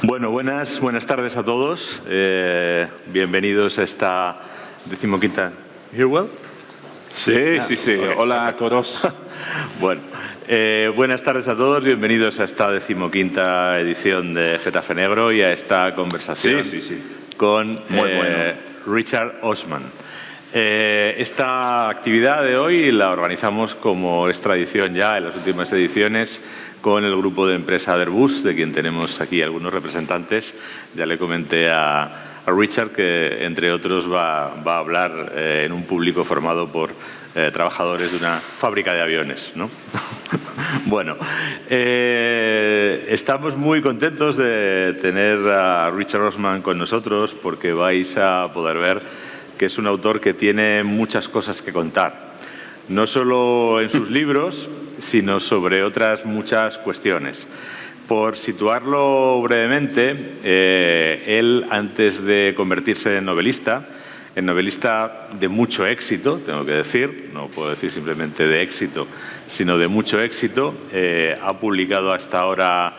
Bueno, buenas tardes a todos. Bienvenidos a esta 15ª. ¿Hear well? Sí. Okay. Hola a todos. Bueno, buenas tardes a todos. Bienvenidos a esta 15ª edición de Getafe Negro y a esta conversación con Richard Osman. Esta actividad de hoy la organizamos, como es tradición ya en las últimas ediciones, con el grupo de empresa Airbus, de quien tenemos aquí algunos representantes. Ya le comenté a Richard que, entre otros, va a hablar en un público formado por trabajadores de una fábrica de aviones, ¿no? Bueno, estamos muy contentos de tener a Richard Osman con nosotros, porque vais a poder ver que es un autor que tiene muchas cosas que contar. No solo en sus libros, sino sobre otras muchas cuestiones. Por situarlo brevemente, él, antes de convertirse en novelista de mucho éxito, tengo que decir, no puedo decir simplemente de éxito, sino de mucho éxito, ha publicado hasta ahora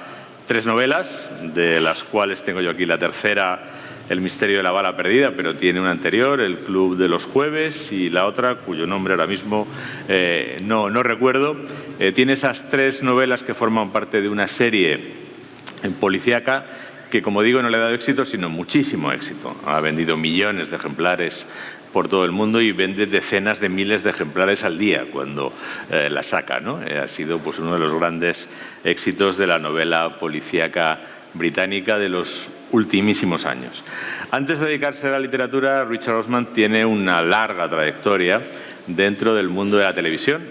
3 novelas, de las cuales tengo yo aquí la tercera, El misterio de la bala perdida, pero tiene una anterior, El club de los jueves, y la otra, cuyo nombre ahora mismo no recuerdo. Tiene esas 3 novelas que forman parte de una serie policíaca que, como digo, no le ha dado éxito, sino muchísimo éxito. Ha vendido millones de ejemplares por todo el mundo y vende decenas de miles de ejemplares al día cuando la saca, ¿no? Ha sido, pues, uno de los grandes éxitos de la novela policíaca británica de los ultimísimos años. Antes de dedicarse a la literatura, Richard Osman tiene una larga trayectoria dentro del mundo de la televisión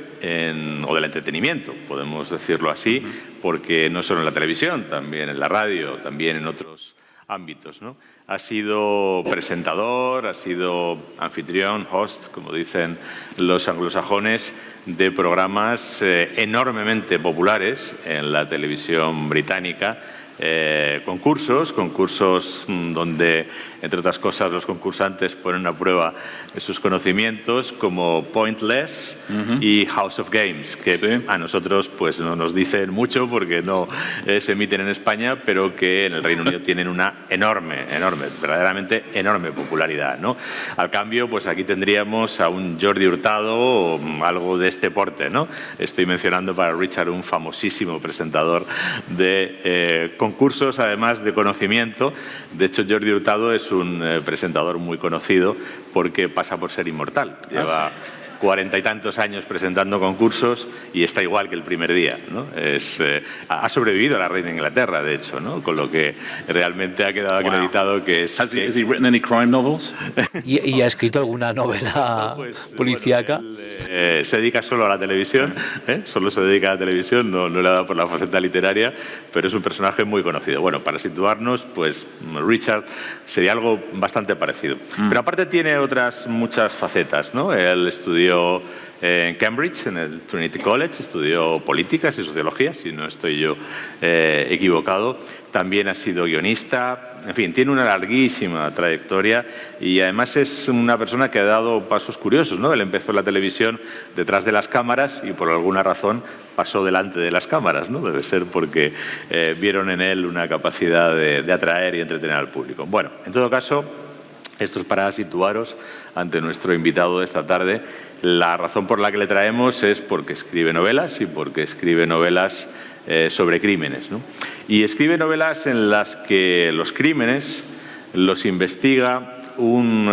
o del entretenimiento, podemos decirlo así, porque no solo en la televisión, también en la radio, también en otros ámbitos, ¿no? Ha sido presentador, ha sido anfitrión, host, como dicen los anglosajones, de programas enormemente populares en la televisión británica. Concursos donde, entre otras cosas, los concursantes ponen a prueba sus conocimientos, como Pointless y House of Games, que a nosotros, pues, no nos dicen mucho porque no se emiten en España, pero que en el Reino Unido tienen una verdaderamente enorme popularidad, ¿no? Al cambio, pues aquí tendríamos a un Jordi Hurtado o algo de este porte, ¿no? Estoy mencionando para Richard un famosísimo presentador de concursos, además de conocimiento. De hecho, Jordi Hurtado es un presentador muy conocido porque pasa por ser inmortal. Lleva 40 y tantos años presentando concursos y está igual que el primer día, ¿no? Ha sobrevivido a la reina de Inglaterra, de hecho, ¿no? Con lo que realmente ha quedado acreditado que es... Has he written any crime novels? ¿Y ha escrito alguna novela policíaca? Bueno, él, se dedica solo a la televisión, solo se dedica a la televisión, no le ha dado por la faceta literaria, pero es un personaje muy conocido. Bueno, para situarnos, pues Richard sería algo bastante parecido. Pero aparte tiene otras muchas facetas, ¿no? Él estudió en Cambridge, en el Trinity College, estudió políticas y sociología, si no estoy yo equivocado. También ha sido guionista, en fin, tiene una larguísima trayectoria y además es una persona que ha dado pasos curiosos, ¿no? Él empezó en la televisión detrás de las cámaras y por alguna razón pasó delante de las cámaras, ¿no? Debe ser porque vieron en él una capacidad de atraer y entretener al público. Bueno, en todo caso, esto es para situaros ante nuestro invitado de esta tarde. La razón por la que le traemos es porque escribe novelas y porque escribe novelas sobre crímenes, ¿no? Y escribe novelas en las que los crímenes los investiga un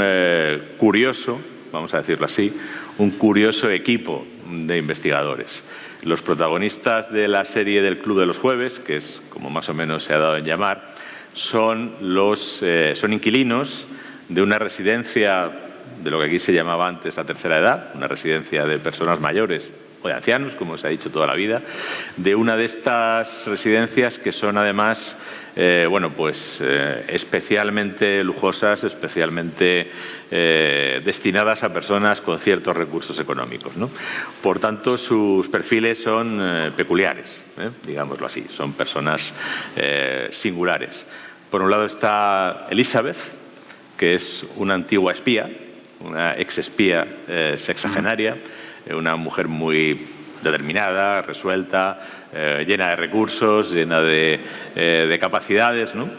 curioso, vamos a decirlo así, un curioso equipo de investigadores. Los protagonistas de la serie del Club de los Jueves, que es como más o menos se ha dado en llamar, son inquilinos de una residencia de lo que aquí se llamaba antes la tercera edad, una residencia de personas mayores o de ancianos, como se ha dicho toda la vida, de una de estas residencias que son además especialmente lujosas, especialmente destinadas a personas con ciertos recursos económicos, ¿no? Por tanto, sus perfiles son peculiares, digámoslo así, son personas singulares. Por un lado está Elizabeth, que es una antigua espía, una exespía sexagenaria, una mujer muy determinada, resuelta, llena de recursos, llena de capacidades, ¿no?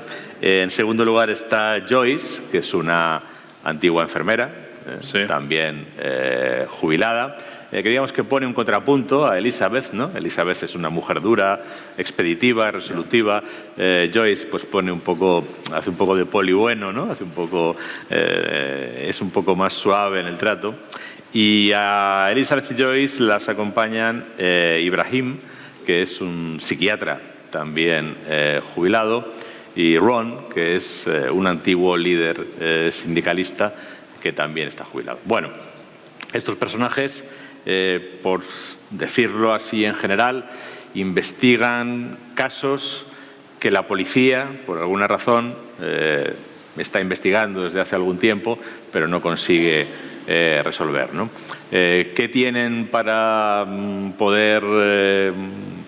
En segundo lugar está Joyce, que es una antigua enfermera, también jubilada, que digamos que pone un contrapunto a Elizabeth, ¿no? Elizabeth es una mujer dura, expeditiva, resolutiva. Joyce pues hace un poco de poli bueno, ¿no? Es un poco más suave en el trato. Y a Elizabeth y Joyce las acompañan Ibrahim, que es un psiquiatra también jubilado, y Ron, que es un antiguo líder sindicalista que también está jubilado. Bueno, estos personajes, por decirlo así en general, investigan casos que la policía, por alguna razón, está investigando desde hace algún tiempo, pero no consigue resolver, ¿no? ¿Qué tienen para poder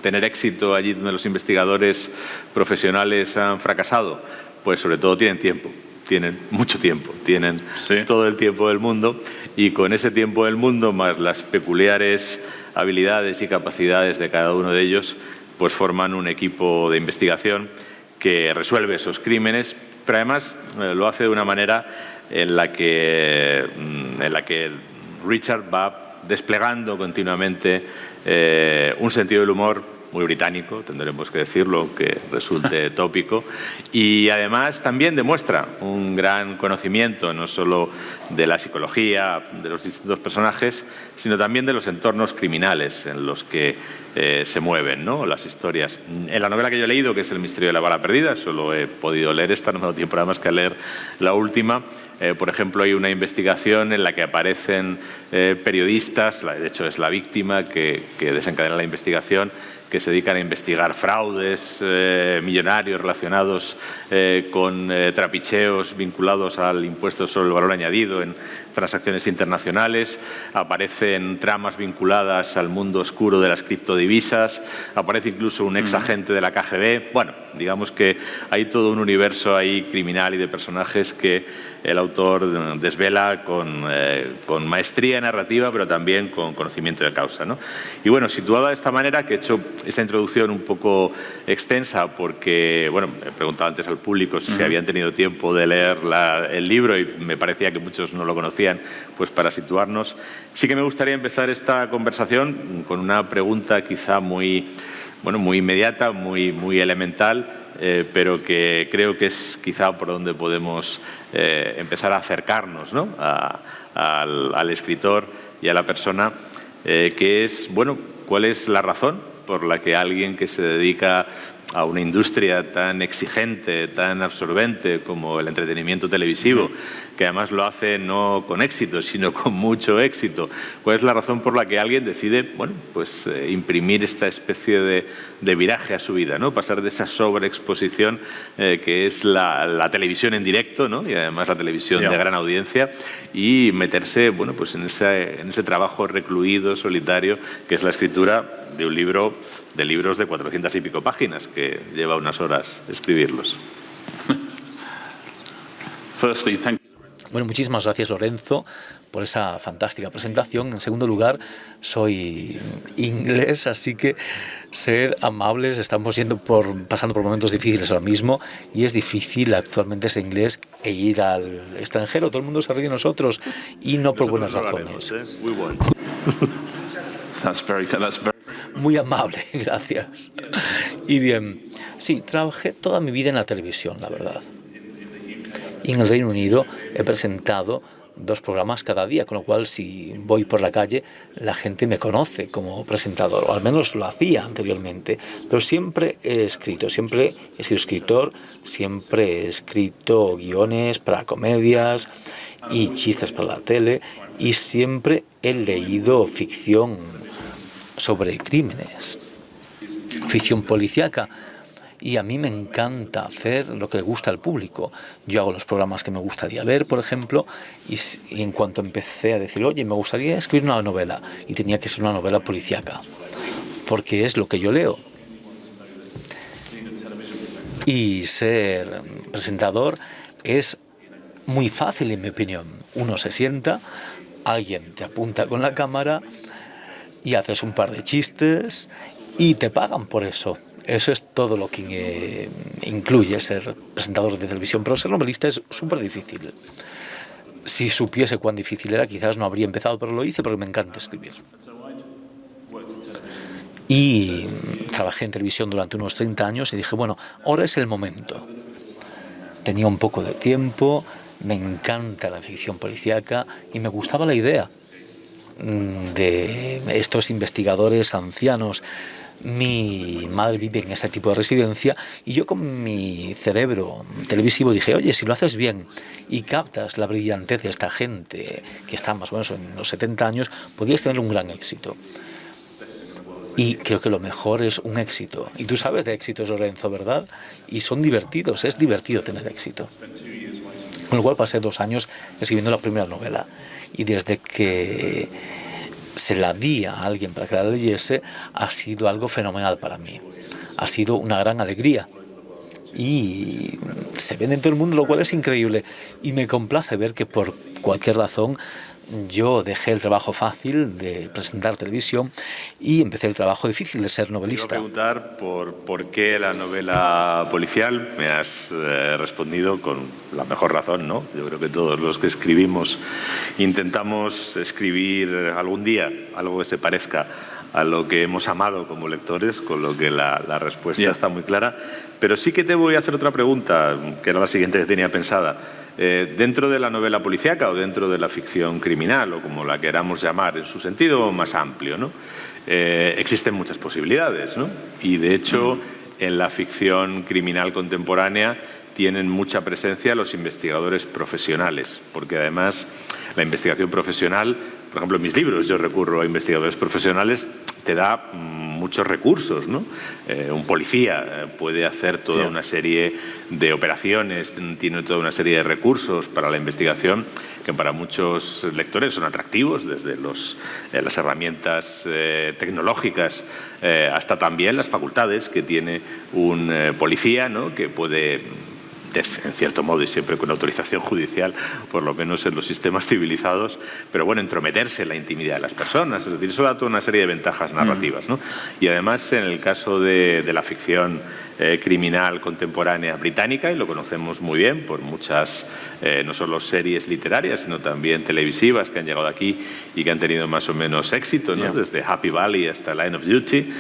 tener éxito allí donde los investigadores profesionales han fracasado? Pues sobre todo tienen tiempo. Tienen mucho tiempo, tienen todo el tiempo del mundo, y con ese tiempo del mundo más las peculiares habilidades y capacidades de cada uno de ellos, pues forman un equipo de investigación que resuelve esos crímenes, pero además lo hace de una manera en la que Richard va desplegando continuamente un sentido del humor muy británico, tendremos que decirlo, aunque resulte tópico, y además también demuestra un gran conocimiento no solo de la psicología de los distintos personajes, sino también de los entornos criminales en los que se mueven, ¿no?, las historias. En la novela que yo he leído, que es El misterio de la bala perdida, solo he podido leer esta, no me ha dado tiempo nada más que a leer la última. Por ejemplo, hay una investigación en la que aparecen periodistas, de hecho es la víctima que desencadena la investigación, que se dedican a investigar fraudes millonarios relacionados con trapicheos vinculados al impuesto sobre el valor añadido en transacciones internacionales. Aparecen tramas vinculadas al mundo oscuro de las criptodivisas, aparece incluso un ex agente de la KGB. Bueno, digamos que hay todo un universo ahí criminal y de personajes que el autor desvela con maestría narrativa, pero también con conocimiento de causa, ¿no? Y bueno, situada de esta manera, que he hecho esta introducción un poco extensa porque, bueno, he preguntado antes al público si habían tenido tiempo de leer el libro y me parecía que muchos no lo conocían, pues para situarnos. Sí que me gustaría empezar esta conversación con una pregunta quizá muy inmediata, muy elemental, pero que creo que es quizá por donde podemos empezar a acercarnos, ¿no?, al escritor y a la persona, que es, bueno, ¿cuál es la razón por la que alguien que se dedica a una industria tan exigente, tan absorbente como el entretenimiento televisivo, que además lo hace no con éxito, sino con mucho éxito, cuál es la razón por la que alguien decide, bueno, pues imprimir esta especie de viraje a su vida, ¿no?, pasar de esa sobreexposición que es la televisión en directo, ¿no?, y además la televisión de gran audiencia, y meterse, bueno, pues en ese trabajo recluido, solitario, que es la escritura de un libro, de libros de 400 y pico páginas, que lleva unas horas escribirlos. Bueno, muchísimas gracias, Lorenzo, por esa fantástica presentación. En segundo lugar, soy inglés, así que ser amables. Estamos pasando por momentos difíciles ahora mismo y es difícil actualmente ser inglés e ir al extranjero. Todo el mundo se ríe de nosotros y no por buenas razones. Muy bueno. Muy amable, gracias. Y bien, sí, trabajé toda mi vida en la televisión, la verdad. Y en el Reino Unido he presentado 2 programas cada día, con lo cual si voy por la calle la gente me conoce como presentador, o al menos lo hacía anteriormente. Pero siempre he escrito, siempre he sido escritor, siempre he escrito guiones para comedias y chistes para la tele, y siempre he leído ficción sobre crímenes, ficción policíaca. Y a mí me encanta hacer lo que le gusta al público. Yo hago los programas que me gustaría ver, por ejemplo, y en cuanto empecé a decir, oye, me gustaría escribir una novela, y tenía que ser una novela policíaca, porque es lo que yo leo. Y ser presentador es muy fácil, en mi opinión. Uno se sienta, alguien te apunta con la cámara y haces un par de chistes y te pagan por eso. Eso es todo lo que incluye ser presentador de televisión, pero ser novelista es súper difícil. Si supiese cuán difícil era, quizás no habría empezado, pero lo hice porque me encanta escribir. Y trabajé en televisión durante unos 30 años y dije, bueno, ahora es el momento. Tenía un poco de tiempo, me encanta la ficción policíaca y me gustaba la idea de estos investigadores ancianos. Mi madre vive en ese tipo de residencia y yo con mi cerebro televisivo dije, oye, si lo haces bien y captas la brillantez de esta gente que está más o menos en los 70 años, podrías tener un gran éxito. Y creo que lo mejor es un éxito. Y tú sabes de éxitos, Lorenzo, ¿verdad? Y son divertidos, es divertido tener éxito. Con lo cual pasé 2 años escribiendo la primera novela. Y desde que se la di a alguien para que la leyese, ha sido algo fenomenal para mí. Ha sido una gran alegría. Y se vende en todo el mundo, lo cual es increíble. Y me complace ver que por cualquier razón yo dejé el trabajo fácil de presentar televisión y empecé el trabajo difícil de ser novelista. Quiero preguntar por qué la novela policial. Me has respondido con la mejor razón, ¿no? Yo creo que todos los que escribimos intentamos escribir algún día algo que se parezca a lo que hemos amado como lectores, con lo que la respuesta está muy clara. Pero sí que te voy a hacer otra pregunta, que era la siguiente que tenía pensada. Dentro de la novela policíaca o dentro de la ficción criminal, o como la queramos llamar, en su sentido más amplio, ¿no? Existen muchas posibilidades, ¿no? Y de hecho, en la ficción criminal contemporánea tienen mucha presencia los investigadores profesionales, porque además la investigación profesional, por ejemplo, en mis libros yo recurro a investigadores profesionales, te da muchos recursos, ¿no? Un policía puede hacer toda una serie de operaciones, tiene toda una serie de recursos para la investigación que para muchos lectores son atractivos, desde las herramientas tecnológicas hasta también las facultades que tiene un policía, ¿no? Que puede, en cierto modo y siempre con autorización judicial, por lo menos en los sistemas civilizados, pero bueno, entrometerse en la intimidad de las personas, es decir, eso da toda una serie de ventajas narrativas, ¿no? Y además, en el caso de la ficción criminal contemporánea británica, y lo conocemos muy bien por muchas, no solo series literarias, sino también televisivas que han llegado aquí y que han tenido más o menos éxito, ¿no? Desde Happy Valley hasta Line of Duty.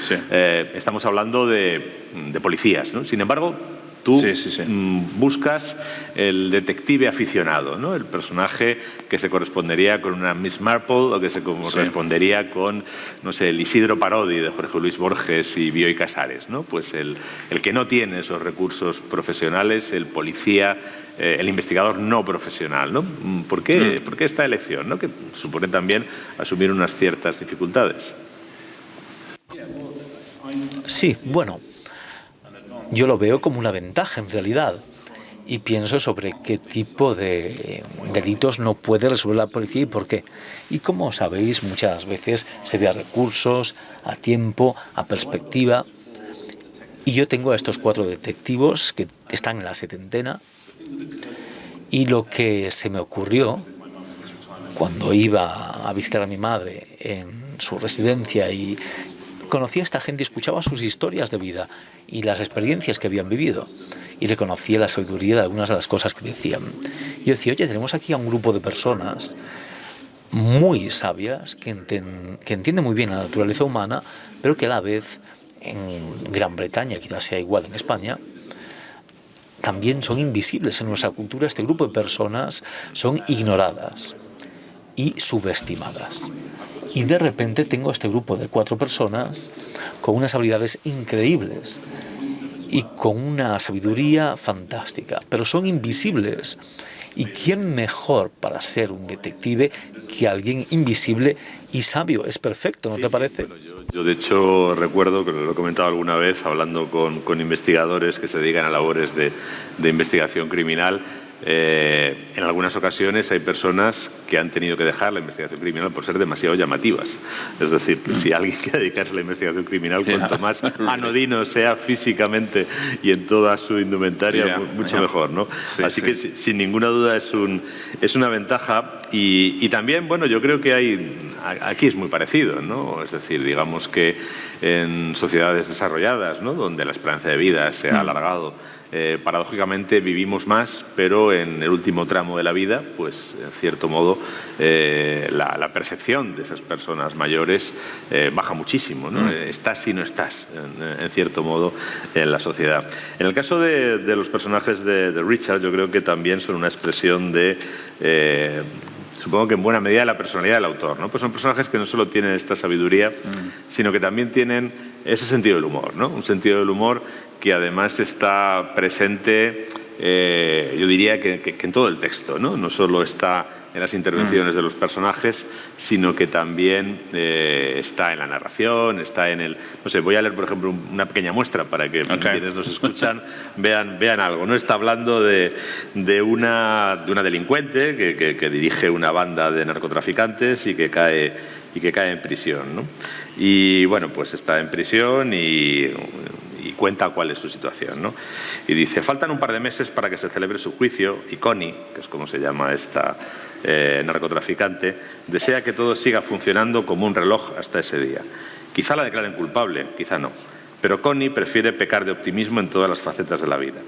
Estamos hablando de policías, ¿no? Sin embargo, tú buscas el detective aficionado, ¿no? El personaje que se correspondería con una Miss Marple o que se correspondería con, no sé, el Isidro Parodi de Jorge Luis Borges y Bioy Casares, ¿no? Pues el que no tiene esos recursos profesionales, el policía, el investigador no profesional, ¿no? ¿Por qué esta elección, ¿no? Que supone también asumir unas ciertas dificultades. Sí, bueno, yo lo veo como una ventaja en realidad y pienso sobre qué tipo de delitos no puede resolver la policía y por qué. Y como sabéis, muchas veces se ve a recursos, a tiempo, a perspectiva. Y yo tengo a estos 4 detectivos que están en la 70ª y lo que se me ocurrió cuando iba a visitar a mi madre en su residencia y conocía a esta gente y escuchaba sus historias de vida y las experiencias que habían vivido y reconocía la sabiduría de algunas de las cosas que decían. Yo decía, oye, tenemos aquí a un grupo de personas muy sabias que entienden muy bien la naturaleza humana, pero que a la vez en Gran Bretaña, quizás sea igual en España, también son invisibles en nuestra cultura. Este grupo de personas son ignoradas y subestimadas. Y de repente tengo este grupo de 4 personas con unas habilidades increíbles y con una sabiduría fantástica, pero son invisibles. ¿Y quién mejor para ser un detective que alguien invisible y sabio? Es perfecto, ¿no te parece? Bueno, yo de hecho recuerdo, que lo he comentado alguna vez, hablando con investigadores que se dedican a labores de investigación criminal, en algunas ocasiones hay personas que han tenido que dejar la investigación criminal por ser demasiado llamativas. Es decir, que si alguien quiere dedicarse a la investigación criminal, cuanto más anodino sea físicamente y en toda su indumentaria, mucho mejor, ¿no? Sí, Así que sin ninguna duda es una ventaja y también, bueno, yo creo que aquí es muy parecido, ¿no? Es decir, digamos que en sociedades desarrolladas, ¿no?, donde la esperanza de vida se ha alargado, paradójicamente vivimos más, pero en el último tramo de la vida, pues en cierto modo la percepción de esas personas mayores baja muchísimo, ¿no? Estás y no estás, en cierto modo, en la sociedad. En el caso de los personajes de Richard, yo creo que también son una expresión de... supongo que en buena medida la personalidad del autor, ¿no? Pues son personajes que no solo tienen esta sabiduría, sino que también tienen ese sentido del humor, ¿no? Un sentido del humor que además está presente, yo diría que en todo el texto, ¿no? No solo está en las intervenciones de los personajes, sino que también está en la narración, está en el... No sé, voy a leer, por ejemplo, una pequeña muestra para que quienes nos escuchan vean algo, ¿no? Está hablando de una delincuente que dirige una banda de narcotraficantes y que cae en prisión, ¿no? Y, bueno, pues está en prisión y cuenta cuál es su situación, ¿no? Y dice, faltan un par de meses para que se celebre su juicio y Connie, que es como se llama esta narcotraficante, desea que todo siga funcionando como un reloj hasta ese día. Quizá la declaren culpable, quizá no, pero Connie prefiere pecar de optimismo en todas las facetas de la vida.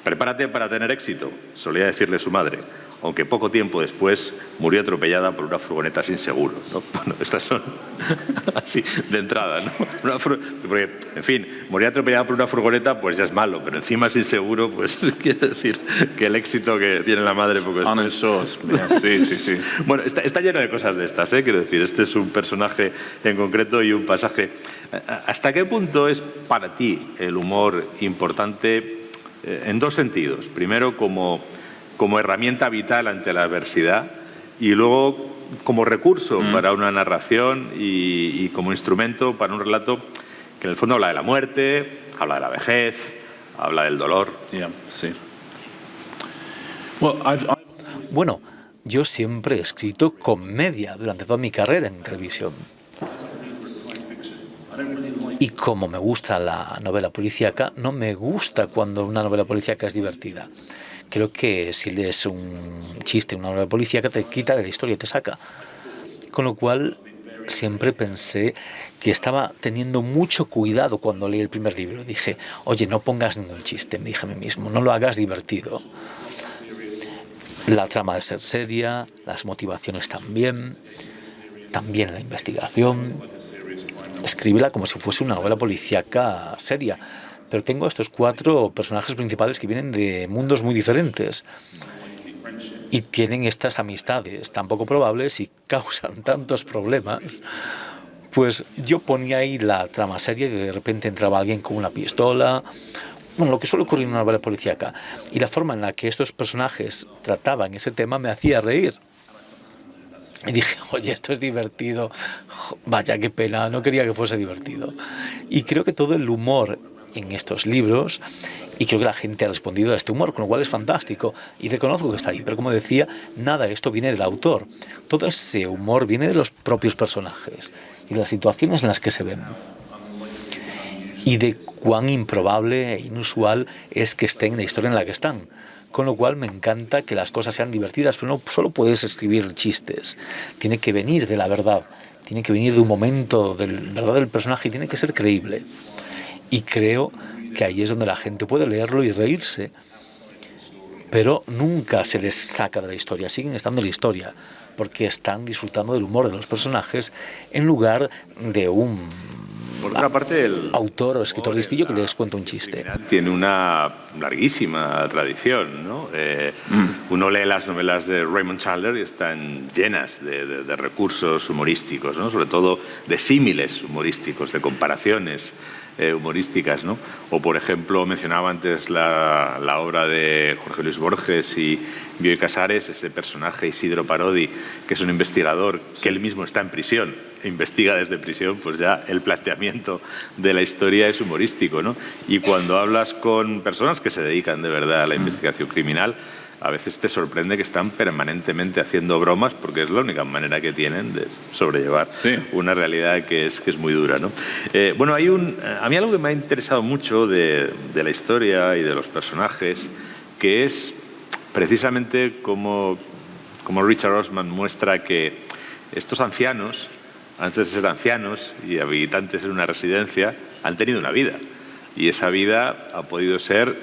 Prepárate para tener éxito, solía decirle su madre, aunque poco tiempo después murió atropellada por una furgoneta sin seguro, ¿no? Bueno, estas son así de entrada, ¿no? Porque, en fin, morir atropellada por una furgoneta pues ya es malo, pero encima sin seguro, pues quiere decir que el éxito que tiene la madre poco después... Sí. Bueno, está lleno de cosas de estas, quiero decir, este es un personaje en concreto y un pasaje. ¿Hasta qué punto es para ti el humor importante? En dos sentidos. Primero, como herramienta vital ante la adversidad y luego como recurso para una narración y como instrumento para un relato que en el fondo habla de la muerte, habla de la vejez, habla del dolor. Sí. Bueno, yo siempre he escrito comedia durante toda mi carrera en televisión. Y como me gusta la novela policíaca, no me gusta cuando una novela policíaca es divertida. Creo que si lees un chiste en una novela policíaca te quita de la historia y te saca. Con lo cual siempre pensé que estaba teniendo mucho cuidado cuando leí el primer libro. Dije, oye, no pongas ningún chiste, me dije a mí mismo, no lo hagas divertido. La trama de ser seria, las motivaciones también la investigación. Escríbela como si fuese una novela policíaca seria. Pero tengo estos 4 personajes principales que vienen de mundos muy diferentes y tienen estas amistades tan poco probables y causan tantos problemas. Pues yo ponía ahí la trama seria y de repente entraba alguien con una pistola. Bueno, lo que suele ocurrir en una novela policíaca. Y la forma en la que estos personajes trataban ese tema me hacía reír. Y dije, oye, esto es divertido. Vaya, qué pena, no quería que fuese divertido. Y creo que todo el humor en estos libros, y creo que la gente ha respondido a este humor, con lo cual es fantástico. Y reconozco que está ahí, pero como decía, nada de esto viene del autor. Todo ese humor viene de los propios personajes y de las situaciones en las que se ven. Y de cuán improbable e inusual es que estén en la historia en la que están. Con lo cual me encanta que las cosas sean divertidas, pero no solo puedes escribir chistes, tiene que venir de la verdad, tiene que venir de un momento verdad del personaje y tiene que ser creíble. Y creo que ahí es donde la gente puede leerlo y reírse, pero nunca se les saca de la historia, siguen estando en la historia, porque están disfrutando del humor de los personajes en lugar de un Por otra parte, el autor o escritor listillo que les cuenta un chiste. Tiene una larguísima tradición, ¿no? Uno lee las novelas de Raymond Chandler y están llenas de recursos humorísticos, ¿no? Sobre todo de símiles humorísticos, de comparaciones humorísticas, ¿no? O, por ejemplo, mencionaba antes la obra de Jorge Luis Borges y Bioy Casares, ese personaje Isidro Parodi, que es un investigador que él mismo está en prisión, investiga desde prisión, pues ya el planteamiento de la historia es humorístico, ¿no? Y cuando hablas con personas que se dedican de verdad a la investigación criminal, a veces te sorprende que están permanentemente haciendo bromas porque es la única manera que tienen de sobrellevar una realidad que es muy dura, ¿no? Bueno, a mí algo que me ha interesado mucho de la historia y de los personajes, que es precisamente como Richard Osman muestra que estos ancianos, antes de ser ancianos y habitantes en una residencia, han tenido una vida. Y esa vida ha podido ser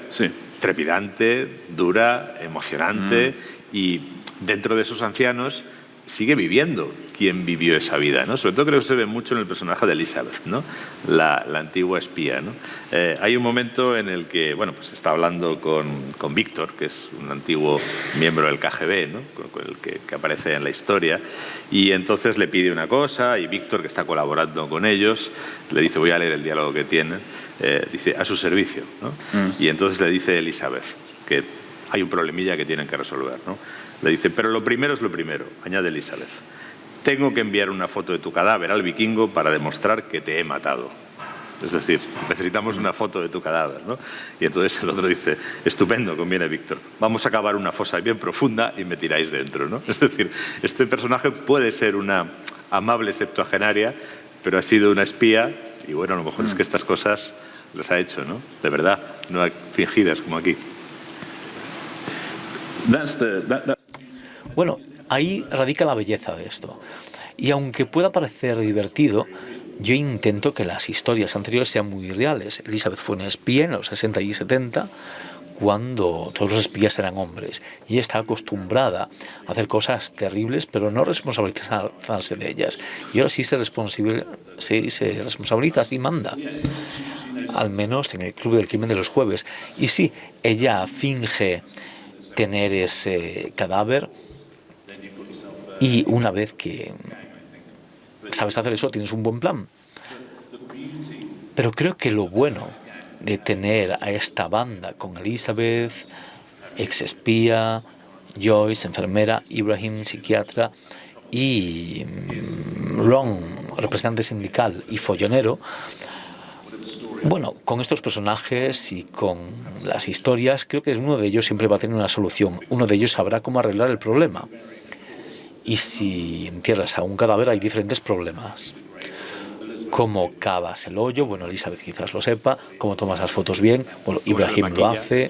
trepidante, dura, emocionante, y dentro de esos ancianos sigue viviendo quien vivió esa vida, ¿no? Sobre todo creo que se ve mucho en el personaje de Elizabeth, ¿no? La antigua espía, ¿no? Hay un momento en el que, bueno, pues está hablando con Víctor, que es un antiguo miembro del KGB, ¿no? Con el que aparece en la historia, y entonces le pide una cosa y Víctor, que está colaborando con ellos, le dice, voy a leer el diálogo que tienen, dice, a su servicio, ¿no? Y entonces le dice Elizabeth que hay un problemilla que tienen que resolver, ¿no? Le dice, pero lo primero es lo primero, añade Elizabeth. Tengo que enviar una foto de tu cadáver al vikingo para demostrar que te he matado. Es decir, necesitamos una foto de tu cadáver, ¿no? Y entonces el otro dice, estupendo, conviene Víctor. Vamos a cavar una fosa bien profunda y me tiráis dentro, ¿no? Es decir, este personaje puede ser una amable septuagenaria, pero ha sido una espía y bueno, a lo mejor es que estas cosas las ha hecho, ¿no? De verdad, no fingidas como aquí. Bueno, ahí radica la belleza de esto. Y aunque pueda parecer divertido, yo intento que las historias anteriores sean muy reales. Elizabeth fue una espía en los 60 y 70, cuando todos los espías eran hombres. Y ella está acostumbrada a hacer cosas terribles, pero no responsabilizarse de ellas. Y ahora sí se responsabiliza, sí manda. Al menos en el Club del Crimen de los Jueves. Y sí, ella finge tener ese cadáver, y una vez que sabes hacer eso, tienes un buen plan. Pero creo que lo bueno de tener a esta banda con Elizabeth, exespía, Joyce, enfermera, Ibrahim, psiquiatra, y Ron, representante sindical y follonero, bueno, con estos personajes y con las historias, creo que uno de ellos siempre va a tener una solución. Uno de ellos sabrá cómo arreglar el problema. Y si entierras a un cadáver hay diferentes problemas. Cómo cavas el hoyo, bueno, Elizabeth quizás lo sepa. Cómo tomas las fotos bien, bueno, Ibrahim lo hace.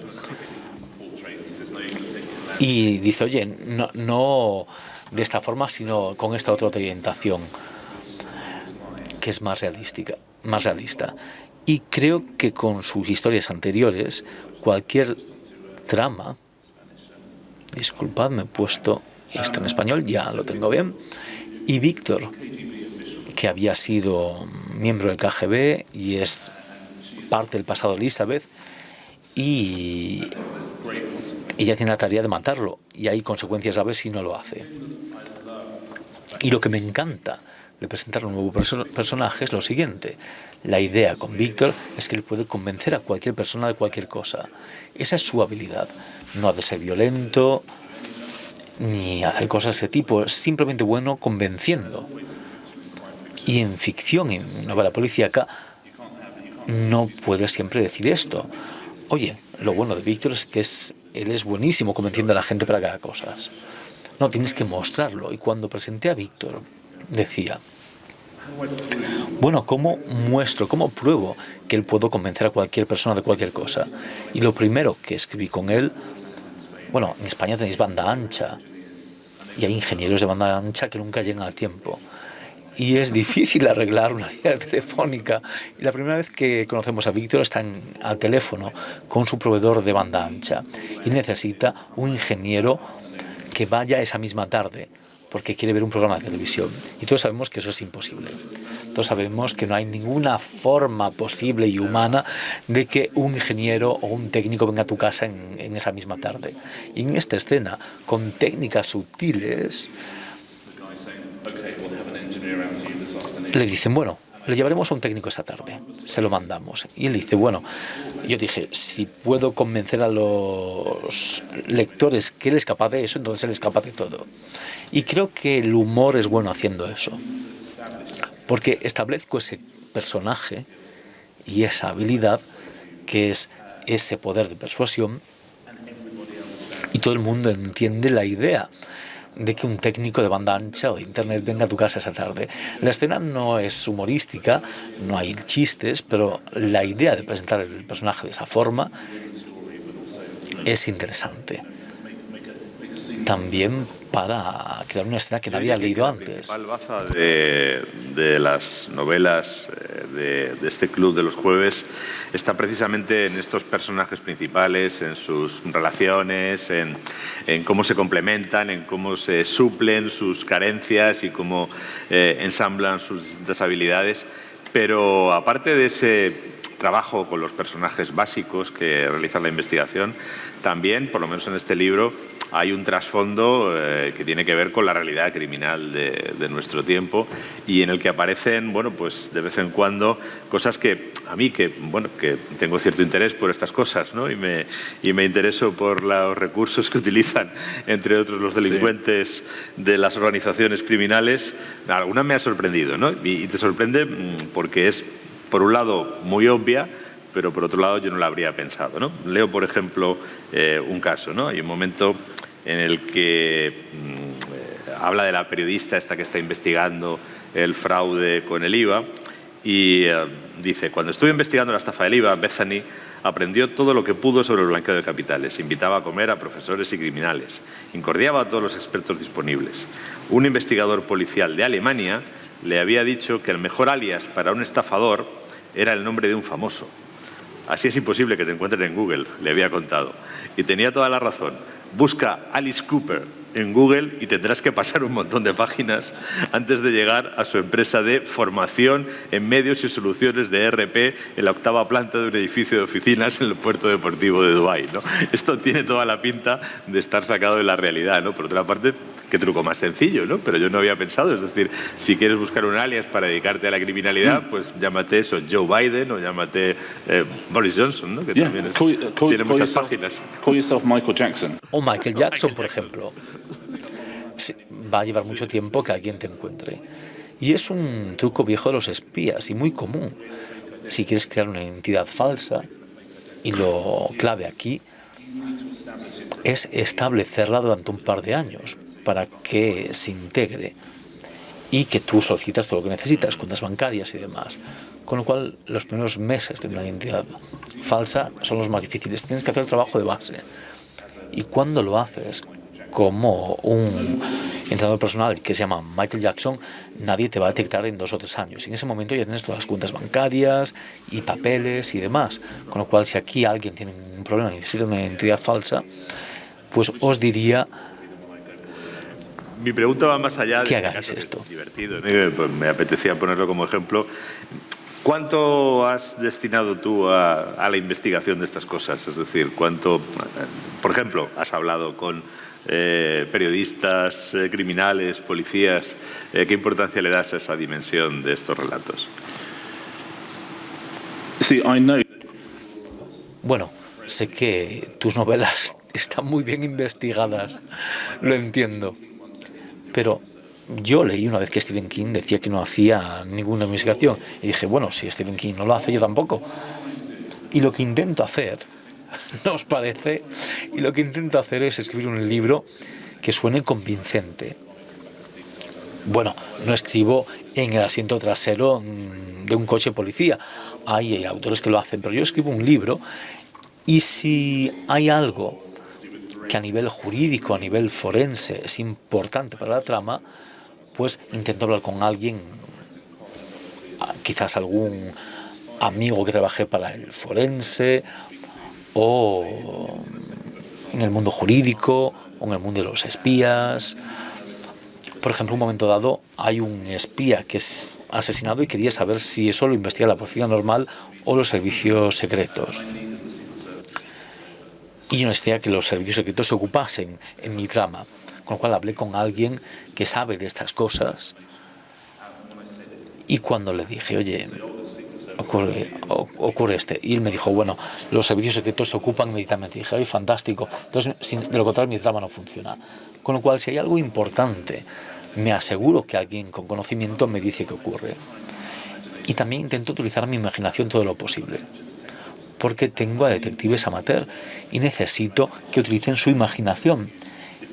Y dice, oye, no de esta forma, sino con esta otra orientación, que es más realista. Y creo que con sus historias anteriores, cualquier trama, disculpadme, he puesto esto en español, ya lo tengo bien, y Víctor, que había sido miembro del KGB y es parte del pasado de Elizabeth, y ella tiene la tarea de matarlo, y hay consecuencias graves si no lo hace. Y lo que me encanta de presentar un nuevo personaje es lo siguiente. La idea con Víctor es que él puede convencer a cualquier persona de cualquier cosa. Esa es su habilidad. No ha de ser violento ni hacer cosas de ese tipo. Es simplemente bueno convenciendo. Y en ficción, en novela policíaca, no puedes siempre decir esto. Oye, lo bueno de Víctor es que él es buenísimo convenciendo a la gente para que haga cosas. No, tienes que mostrarlo. Y cuando presenté a Víctor, decía, bueno, ¿cómo muestro, cómo pruebo que él puedo convencer a cualquier persona de cualquier cosa? Y lo primero que escribí con él, bueno, en España tenéis banda ancha, y hay ingenieros de banda ancha que nunca llegan a tiempo. Y es difícil arreglar una línea telefónica. Y la primera vez que conocemos a Víctor está al teléfono con su proveedor de banda ancha. Y necesita un ingeniero que vaya esa misma tarde, porque quiere ver un programa de televisión. Y todos sabemos que eso es imposible. Todos sabemos que no hay ninguna forma posible y humana de que un ingeniero o un técnico venga a tu casa en esa misma tarde. Y en esta escena, con técnicas sutiles, le dicen, bueno, le llevaremos a un técnico esa tarde, se lo mandamos. Y él dice, bueno, yo dije, si puedo convencer a los lectores que él es capaz de eso, entonces él es capaz de todo. Y creo que el humor es bueno haciendo eso, porque establezco ese personaje y esa habilidad, que es ese poder de persuasión, y todo el mundo entiende la idea de que un técnico de banda ancha o de internet venga a tu casa esa tarde. La escena no es humorística, no hay chistes, pero la idea de presentar el personaje de esa forma es interesante. También para crear una escena que nadie ha leído antes. La principal baza de las novelas de este club de los jueves está precisamente en estos personajes principales, en sus relaciones, en cómo se complementan, en cómo se suplen sus carencias y cómo ensamblan sus distintas habilidades. Pero aparte de ese trabajo con los personajes básicos que realizan la investigación, también, por lo menos en este libro, hay un trasfondo que tiene que ver con la realidad criminal de nuestro tiempo y en el que aparecen, bueno, pues de vez en cuando cosas que a mí, que tengo cierto interés por estas cosas, ¿no? Y me intereso por los recursos que utilizan, entre otros los delincuentes de las organizaciones criminales. Alguna me ha sorprendido, ¿no? Y te sorprende porque es, por un lado, muy obvia, pero por otro lado yo no la habría pensado, ¿no? Leo, por ejemplo, un caso, ¿no? Hay un momento en el que habla de la periodista esta que está investigando el fraude con el IVA y dice: cuando estuve investigando la estafa del IVA, Bethany aprendió todo lo que pudo sobre el blanqueo de capitales, invitaba a comer a profesores y criminales, incordiaba a todos los expertos disponibles. Un investigador policial de Alemania le había dicho que el mejor alias para un estafador era el nombre de un famoso. Así es imposible que te encuentren en Google, le había contado. Y tenía toda la razón. Busca Alice Cooper en Google y tendrás que pasar un montón de páginas antes de llegar a su empresa de formación en medios y soluciones de ERP en la 8ª planta de un edificio de oficinas en el puerto deportivo de Dubái, ¿no? Esto tiene toda la pinta de estar sacado de la realidad, ¿no? Por otra parte, qué truco más sencillo, ¿no? Pero yo no había pensado, es decir, si quieres buscar un alias para dedicarte a la criminalidad, pues llámate eso, Joe Biden o llámate Boris Johnson, ¿no? Que también tiene muchas páginas. Call yourself Michael Jackson. O Michael Jackson, por ejemplo. Sí, va a llevar mucho tiempo que alguien te encuentre. Y es un truco viejo de los espías y muy común. Si quieres crear una identidad falsa, y lo clave aquí es establecerla durante un par de años para que se integre y que tú solicitas todo lo que necesitas, cuentas bancarias y demás. Con lo cual, los primeros meses de una identidad falsa son los más difíciles. Tienes que hacer el trabajo de base. Y cuando lo haces como un entrenador personal que se llama Michael Jackson, nadie te va a detectar en 2 o 3 años. Y en ese momento ya tienes todas las cuentas bancarias y papeles y demás. Con lo cual, si aquí alguien tiene un problema y necesita una identidad falsa, pues os diría... Mi pregunta va más allá de que hagáis esto. Divertido, ¿no? Pues me apetecía ponerlo como ejemplo. ¿Cuánto has destinado tú a la investigación de estas cosas? Es decir, ¿cuánto, por ejemplo, has hablado con periodistas, criminales, policías? ¿Qué importancia le das a esa dimensión de estos relatos? See, I know. Bueno, sé que tus novelas están muy bien investigadas, lo entiendo. Pero yo leí una vez que Stephen King decía que no hacía ninguna investigación. Y dije, bueno, si Stephen King no lo hace, yo tampoco. Y lo que intento hacer, ¿no os parece? Y lo que intento hacer es escribir un libro que suene convincente. Bueno, no escribo en el asiento trasero de un coche policía. Hay autores que lo hacen, pero yo escribo un libro y si hay algo que a nivel jurídico, a nivel forense, es importante para la trama, pues intento hablar con alguien, quizás algún amigo que trabaje para el forense, o en el mundo jurídico, o en el mundo de los espías. Por ejemplo, en un momento dado hay un espía que es asesinado y quería saber si eso lo investiga la policía normal o los servicios secretos. Y yo necesitaba que los servicios secretos se ocupasen en mi trama. Con lo cual hablé con alguien que sabe de estas cosas. Y cuando le dije, oye, ocurre este. Y él me dijo, bueno, los servicios secretos se ocupan inmediatamente. Y dije, ay, fantástico. Entonces, de lo contrario, mi trama no funciona. Con lo cual, si hay algo importante, me aseguro que alguien con conocimiento me dice qué ocurre. Y también intento utilizar mi imaginación todo lo posible. porque tengo a detectives amateur y necesito que utilicen su imaginación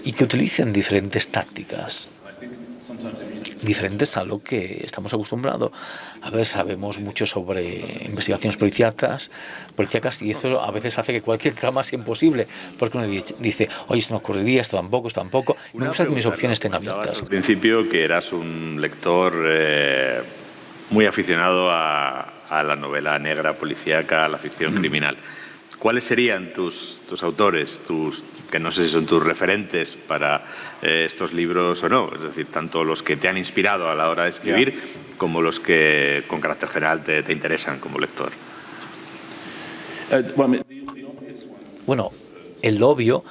y que utilicen diferentes tácticas, diferentes a lo que estamos acostumbrados. A ver, sabemos mucho sobre investigaciones policíacas y eso a veces hace que cualquier trama sea imposible, porque uno dice, oye, esto no ocurriría, esto tampoco, y me gusta que mis opciones estén abiertas. Al principio que eras un lector muy aficionado a la novela negra policíaca, a la ficción criminal. ¿Cuáles serían tus autores, que no sé si son tus referentes para estos libros o no? Es decir, tanto los que te han inspirado a la hora de escribir como los que con carácter general te interesan como lector. Bueno, el obvio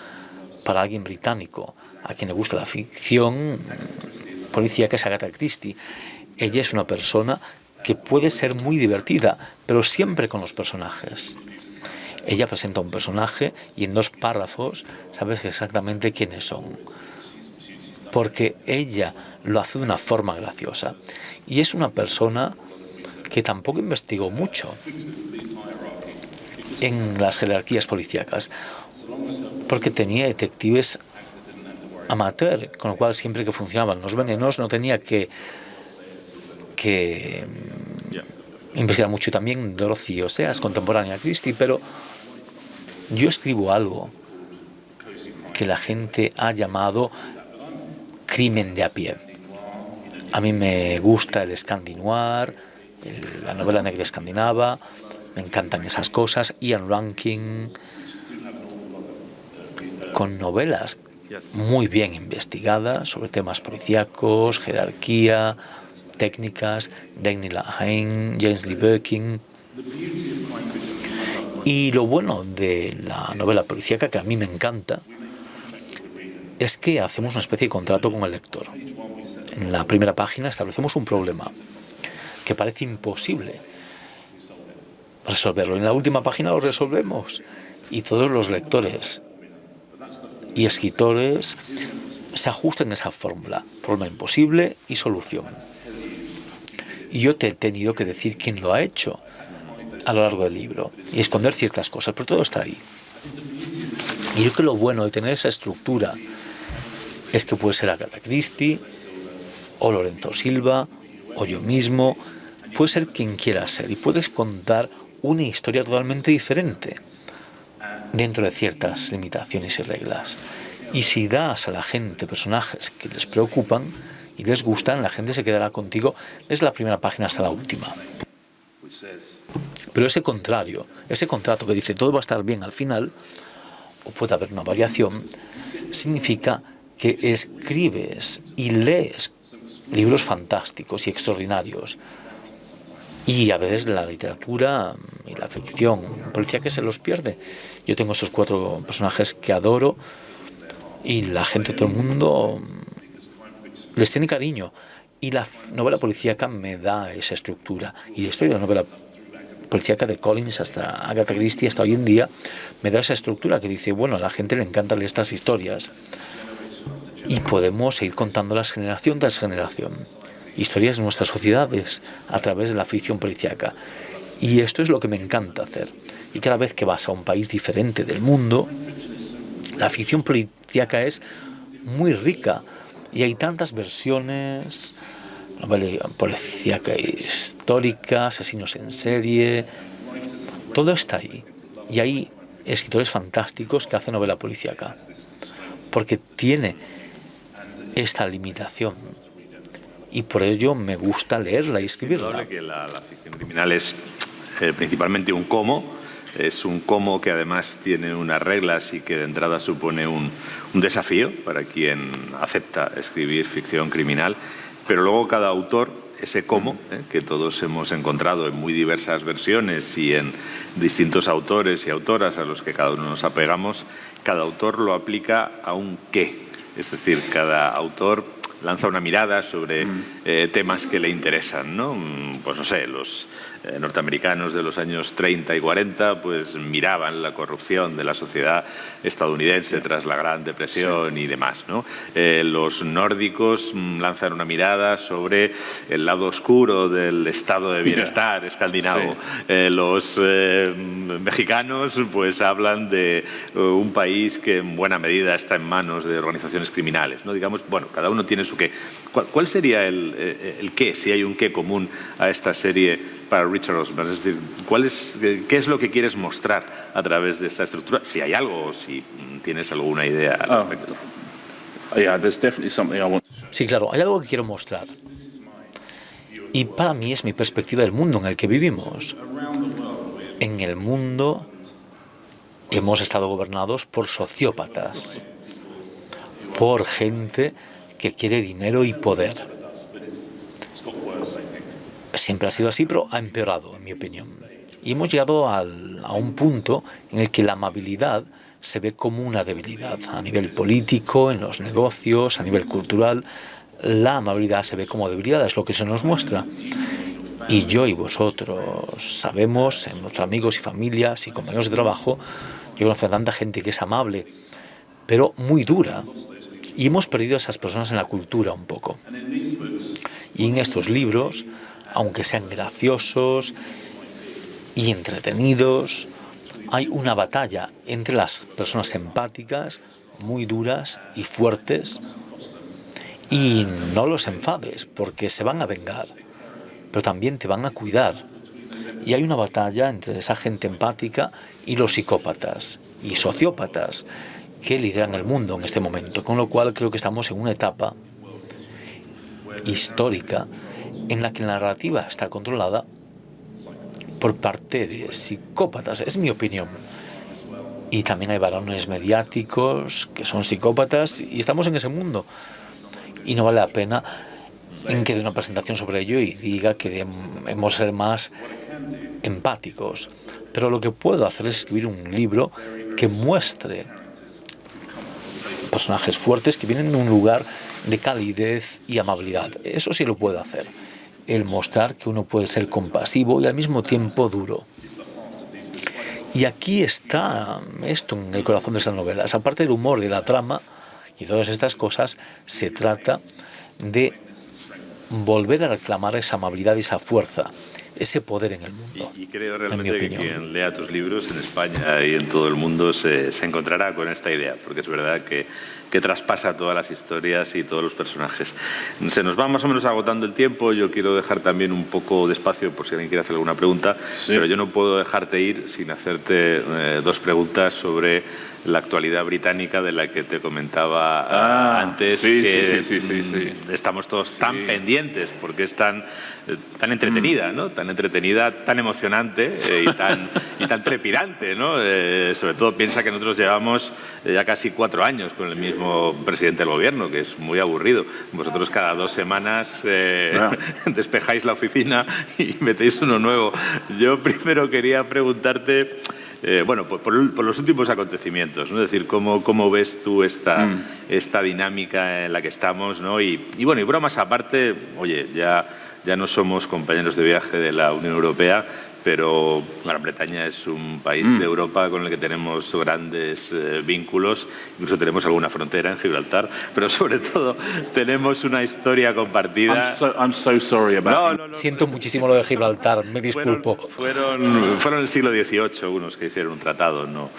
para alguien británico a quien le gusta la ficción policíaca es Agatha Christie. Ella es una persona que puede ser muy divertida, pero siempre con los personajes. Ella presenta un personaje y en 2 párrafos sabes exactamente quiénes son, porque ella lo hace de una forma graciosa. Y es una persona que tampoco investigó mucho en las jerarquías policíacas, porque tenía detectives amateur, con lo cual siempre que funcionaban los venenos no tenía que investigar mucho. También Dorothy Oseas, contemporánea a Christie, pero yo escribo algo que la gente ha llamado crimen de a pie. A mí me gusta el Scandinoir, la novela negra escandinava, me encantan esas cosas. Ian Rankin, con novelas muy bien investigadas sobre temas policíacos, jerarquía, técnicas, Denny Lehane, James Lee Birkin. Y lo bueno de la novela policíaca, que a mí me encanta, es que hacemos una especie de contrato con el lector. En la primera página establecemos un problema que parece imposible resolverlo. En la última página lo resolvemos y todos los lectores y escritores se ajustan a esa fórmula: problema imposible y solución. Y yo te he tenido que decir quién lo ha hecho a lo largo del libro y esconder ciertas cosas, pero todo está ahí. Y yo creo que lo bueno de tener esa estructura es que puede ser Agatha Christie o Lorenzo Silva o yo mismo, puede ser quien quiera ser, y puedes contar una historia totalmente diferente dentro de ciertas limitaciones y reglas. Y si das a la gente personajes que les preocupan y les gustan, la gente se quedará contigo desde la primera página hasta la última. Pero ese contrato que dice todo va a estar bien al final, o puede haber una variación, significa que escribes y lees libros fantásticos y extraordinarios. Y a veces la literatura y la ficción policíaca se los pierde. Yo tengo esos 4 personajes que adoro y la gente, todo el mundo les tiene cariño. Y la novela policíaca me da esa estructura. Y la historia de la novela policíaca de Collins hasta Agatha Christie hasta hoy en día me da esa estructura que dice, bueno, a la gente le encanta leer estas historias. Y podemos seguir contándolas generación tras generación. Historias de nuestras sociedades a través de la ficción policíaca. Y esto es lo que me encanta hacer. Y cada vez que vas a un país diferente del mundo, la ficción policíaca es muy rica. Y hay tantas versiones, novela policíaca histórica, asesinos en serie, todo está ahí. Y hay escritores fantásticos que hacen novela policíaca, porque tiene esta limitación. Y por ello me gusta leerla y escribirla. Es que la ficción criminal es principalmente un cómo. Es un cómo que además tiene unas reglas y que de entrada supone un desafío para quien acepta escribir ficción criminal. Pero luego cada autor, ese cómo, que todos hemos encontrado en muy diversas versiones y en distintos autores y autoras a los que cada uno nos apegamos, cada autor lo aplica a un qué. Es decir, cada autor lanza una mirada sobre temas que le interesan, ¿no? Pues no sé, los norteamericanos de los años 30 y 40 pues miraban la corrupción de la sociedad estadounidense tras la Gran Depresión y demás, ¿no? Los nórdicos lanzan una mirada sobre el lado oscuro del estado de bienestar escandinavo. Los mexicanos pues hablan de un país que en buena medida está en manos de organizaciones criminales, ¿no? Digamos, bueno, cada uno tiene su qué. ¿Cuál sería el qué, si hay un qué común a esta serie para Richard Osman? Es decir, ¿qué es lo que quieres mostrar a través de esta estructura? Si hay algo o si tienes alguna idea al respecto. Sí, claro, hay algo que quiero mostrar. Y para mí es mi perspectiva del mundo en el que vivimos. En el mundo hemos estado gobernados por sociópatas, por gente que quiere dinero y poder. Siempre ha sido así, pero ha empeorado, en mi opinión. Y hemos llegado a un punto en el que la amabilidad se ve como una debilidad. A nivel político, en los negocios, a nivel cultural, la amabilidad se ve como debilidad, es lo que se nos muestra. Y yo y vosotros sabemos, en nuestros amigos y familias y compañeros de trabajo, yo conozco a tanta gente que es amable, pero muy dura. Y hemos perdido a esas personas en la cultura un poco. Y en estos libros, aunque sean graciosos y entretenidos, hay una batalla entre las personas empáticas, muy duras y fuertes. Y no los enfades, porque se van a vengar, pero también te van a cuidar. Y hay una batalla entre esa gente empática y los psicópatas y sociópatas que lideran el mundo en este momento, con lo cual creo que estamos en una etapa histórica en la que la narrativa está controlada por parte de psicópatas, es mi opinión. Y también hay varones mediáticos que son psicópatas y estamos en ese mundo. Y no vale la pena en que dé una presentación sobre ello y diga que debemos ser más empáticos. Pero lo que puedo hacer es escribir un libro que muestre personajes fuertes que vienen de un lugar de calidez y amabilidad. Eso sí lo puedo hacer. El mostrar que uno puede ser compasivo y al mismo tiempo duro. Y aquí está esto en el corazón de estas novelas. Aparte del humor, de la trama y todas estas cosas, se trata de volver a reclamar esa amabilidad y esa fuerza, ese poder en el mundo. Y creo realmente que quien lea tus libros en España y en todo el mundo se encontrará con esta idea, porque es verdad que traspasa todas las historias y todos los personajes. Se nos va más o menos agotando el tiempo. Yo quiero dejar también un poco de espacio por si alguien quiere hacer alguna pregunta, pero yo no puedo dejarte ir sin hacerte dos preguntas sobre la actualidad británica de la que te comentaba antes. Sí. Estamos todos tan pendientes porque es tan entretenida, ¿no? Tan entretenida, tan emocionante y tan trepidante, ¿no? Sobre todo piensa que nosotros llevamos ya casi 4 años con el mismo presidente del gobierno, que es muy aburrido. Vosotros cada 2 semanas despejáis la oficina y metéis uno nuevo. Yo primero quería preguntarte, por los últimos acontecimientos, ¿no? Es decir, ¿cómo ves tú esta dinámica en la que estamos, ¿no? Y bromas aparte, oye, ya no somos compañeros de viaje de la Unión Europea, pero Gran Bretaña es un país de Europa con el que tenemos grandes vínculos, incluso tenemos alguna frontera en Gibraltar, pero sobre todo tenemos una historia compartida. I'm so sorry about Siento muchísimo lo de Gibraltar, me disculpo. Fueron el siglo XVIII unos que hicieron un tratado, ¿no?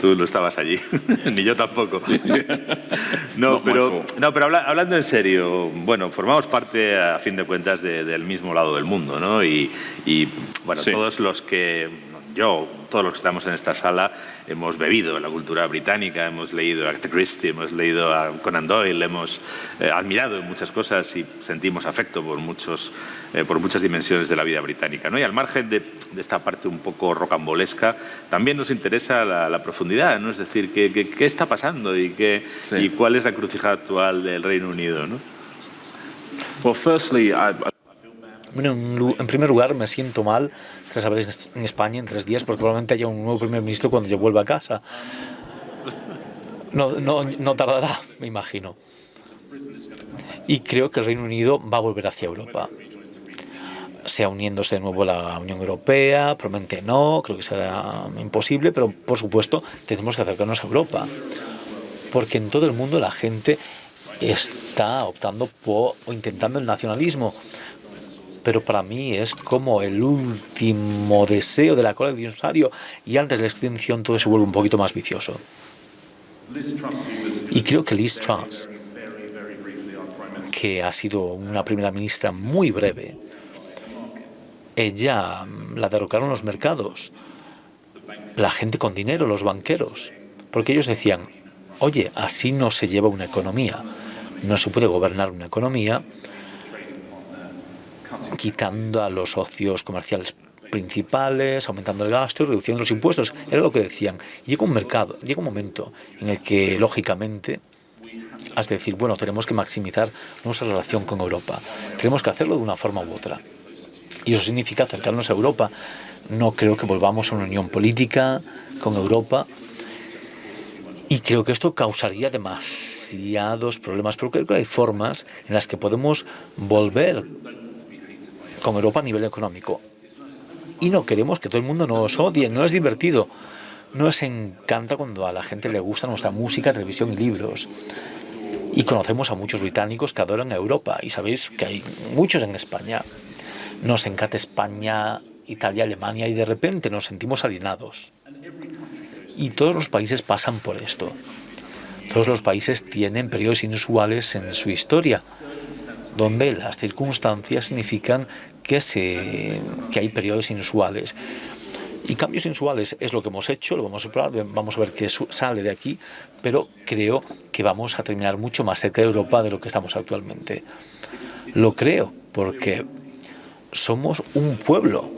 Tú no estabas allí, ni yo tampoco. Pero hablando en serio, formamos parte, a fin de cuentas, del mismo lado del mundo, ¿no? Todos los que estamos en esta sala hemos bebido en la cultura británica, hemos leído a Agatha Christie, hemos leído a Conan Doyle, hemos admirado muchas cosas y sentimos afecto por muchas dimensiones de la vida británica, ¿no? Y al margen de esta parte un poco rocambolesca, también nos interesa la profundidad, ¿no? Es decir, ¿qué está pasando y cuál es la encrucijada actual del Reino Unido, ¿no? Well, firstly, Bueno, en primer lugar, me siento mal tras haber en España en 3 días, porque probablemente haya un nuevo primer ministro cuando yo vuelva a casa. No tardará, me imagino. Y creo que el Reino Unido va a volver hacia Europa. sea uniéndose de nuevo a la Unión Europea, probablemente no, creo que será imposible, pero por supuesto tenemos que acercarnos a Europa, porque en todo el mundo la gente está optando por o intentando el nacionalismo, pero para mí es como el último deseo de la cola del dinosaurio y antes de la extinción todo se vuelve un poquito más vicioso. Y creo que Liz Truss, que ha sido una primera ministra muy breve, ella la derrocaron los mercados, la gente con dinero, los banqueros, porque ellos decían, oye, así no se lleva una economía, no se puede gobernar una economía quitando a los socios comerciales principales, aumentando el gasto y reduciendo los impuestos. Era lo que decían. Llega un momento en el que, lógicamente, has de decir, bueno, tenemos que maximizar nuestra relación con Europa. Tenemos que hacerlo de una forma u otra. Y eso significa acercarnos a Europa. No creo que volvamos a una unión política con Europa. Y creo que esto causaría demasiados problemas. Pero creo que hay formas en las que podemos volver con Europa a nivel económico. Y no queremos que todo el mundo nos odie, no es divertido. Nos encanta cuando a la gente le gusta nuestra música, televisión y libros. Y conocemos a muchos británicos que adoran a Europa. Y sabéis que hay muchos en España. Nos encanta España, Italia, Alemania y de repente nos sentimos alienados. Y todos los países pasan por esto. Todos los países tienen periodos inusuales en su historia, donde las circunstancias significan que hay periodos inusuales. Y cambios inusuales es lo que hemos hecho, lo vamos a probar, vamos a ver qué sale de aquí, pero creo que vamos a terminar mucho más cerca de Europa de lo que estamos actualmente. Lo creo porque somos un pueblo.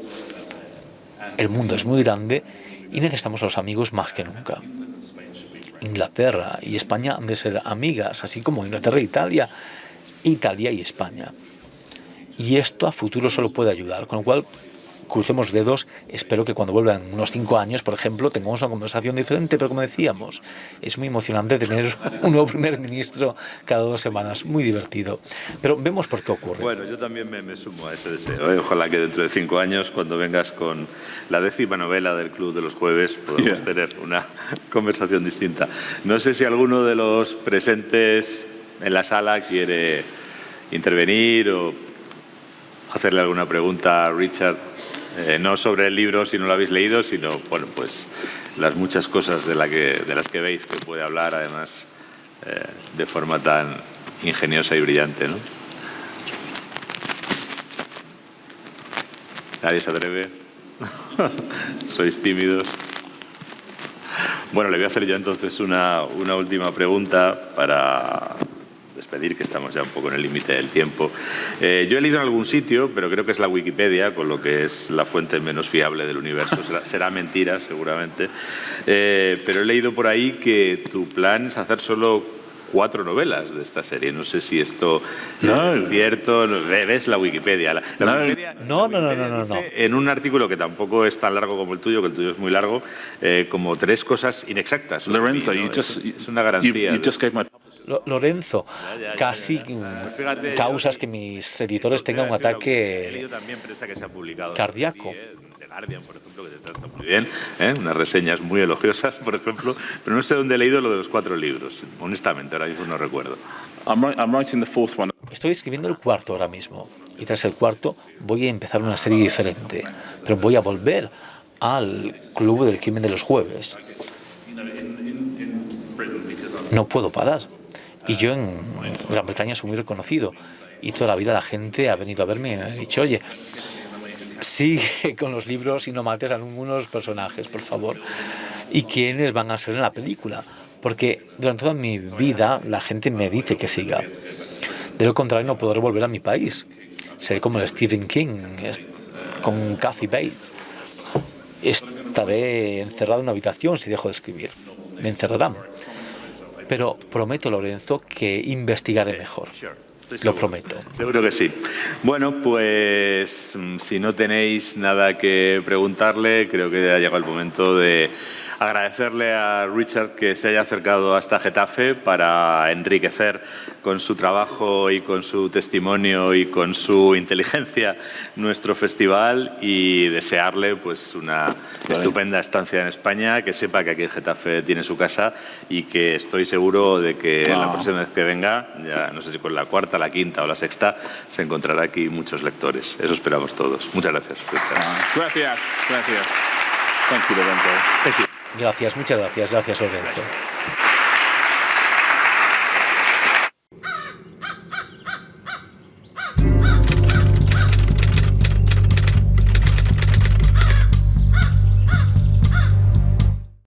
El mundo es muy grande y necesitamos a los amigos más que nunca. Inglaterra y España han de ser amigas, así como Inglaterra e Italia y España. Y esto a futuro solo puede ayudar, con lo cual crucemos dedos. Espero que cuando vuelvan unos 5 años, por ejemplo, tengamos una conversación diferente, pero como decíamos, es muy emocionante tener un nuevo primer ministro cada 2 semanas, muy divertido. Pero vemos por qué ocurre. Bueno, yo también me sumo a ese deseo. Ojalá que dentro de 5 años, cuando vengas con la 10ª novela del Club de los Jueves, podamos tener una conversación distinta. No sé si alguno de los presentes en la sala quiere intervenir o hacerle alguna pregunta a Richard, no sobre el libro si no lo habéis leído, sino bueno, pues las muchas cosas de las que veis que puede hablar, además de forma tan ingeniosa y brillante, ¿no? ¿Nadie se atreve? ¿Sois tímidos? Bueno, le voy a hacer yo entonces una última pregunta para despedir, que estamos ya un poco en el límite del tiempo. Yo he leído en algún sitio, pero creo que es la Wikipedia, con lo que es la fuente menos fiable del universo. Será mentira, seguramente. Pero he leído por ahí que tu plan es hacer solo 4 novelas de esta serie. No sé si esto es cierto. ¿Ves la Wikipedia? La Wikipedia No. En un artículo que tampoco es tan largo como el tuyo, que el tuyo es muy largo, como 3 cosas inexactas. Lorenzo, ¿no? Es una garantía. you just gave my... Lorenzo, casi Fíjate, causas que mis editores tengan un ataque he leído también prensa que se ha publicado cardíaco. de Guardian, por ejemplo, que te trata muy bien, unas reseñas muy elogiosas, por ejemplo, pero no sé dónde he leído lo de los 4 libros, honestamente, ahora mismo no recuerdo. I'm writing the 4th one. Estoy escribiendo el 4º ahora mismo y tras el 4º voy a empezar una serie diferente, pero voy a volver al Club del Crimen de los Jueves. No puedo parar. Y yo en Gran Bretaña soy muy reconocido y toda la vida la gente ha venido a verme y me ha dicho, oye, sigue con los libros y no mates a algunos personajes, por favor. ¿Y quiénes van a ser en la película? Porque durante toda mi vida la gente me dice que siga. De lo contrario no podré volver a mi país. Seré como el Stephen King, con Kathy Bates. Estaré encerrado en una habitación si dejo de escribir. Me encerrarán. Pero prometo, Lorenzo, que investigaré mejor. Lo prometo. Seguro que sí. Bueno, pues si no tenéis nada que preguntarle, creo que ha llegado el momento de agradecerle a Richard que se haya acercado hasta Getafe para enriquecer con su trabajo y con su testimonio y con su inteligencia nuestro festival, y desearle pues una estupenda estancia en España, que sepa que aquí en Getafe tiene su casa y que estoy seguro de que la próxima vez que venga, ya no sé si con la cuarta, la quinta o la sexta, se encontrará aquí muchos lectores. Eso esperamos todos. Muchas gracias, Richard. Gracias. Thank you, Lorenzo. Gracias, muchas gracias. Gracias, Lorenzo.